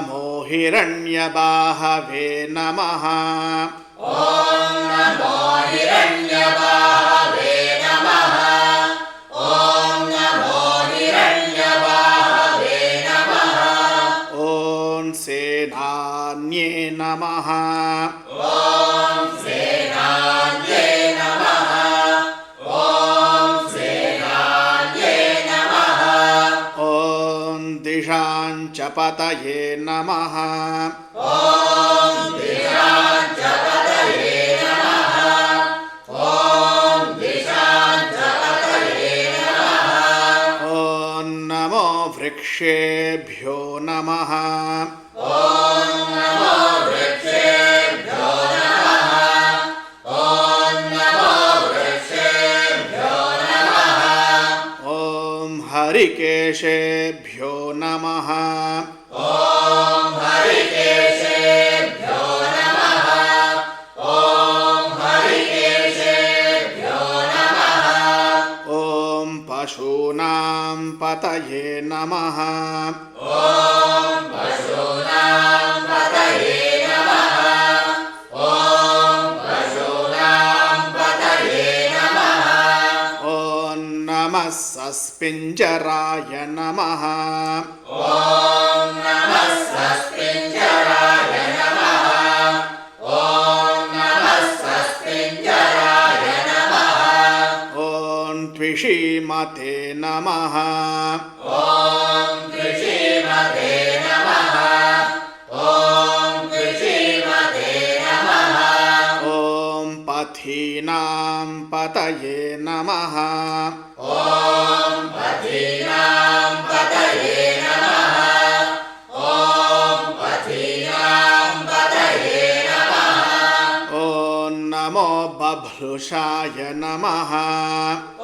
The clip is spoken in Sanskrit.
नमो हिरण्यबाहवे नमः। ॐ नमो हिरण्यबाहवे नमः। ॐ नमो हिरण्यबाहवे नमः। ॐ सेनान्ये नमः। ॐ सेनान्ये नमः। ॐ सेनान्ये नमः। ॐ दिशाञ्चपतये नमः। ॐ दिशाञ्चपतये नमः। ॐ दिशाञ्चपतये नमः। ॐ नमो वृक्षेभ्यो नमः। ॐ नमो वृक्षेभ्यो नमः। ॐ नमो वृक्षेभ्यो नमः। ॐ हरिकेशेभ्यो नमः। ॐ हरिकेशेभ्यो नमः। ॐ हरिकेशेभ्यो नमः। ॐ पशूनां पतये नमः। ॐ पशूनां पतये नमः। ॐ पशूनां पतये नमः। ॐ नमः सस्पिञ्जराय नमः। ॐ नमः सस्पिञ्जराय नमः। ॐ नमः सस्पिञ्जराय नमः। ॐ द्विषीमते नमः। ॐ कृषीमते नमः। ॐ कृषीमते नमः। ॐ पथीनां पतये नमः। ॐ पथीनां पतये नमः। ॐ पथीनां पतये नमः। ॐ नमो बभ्रुषाय नमः। ॐ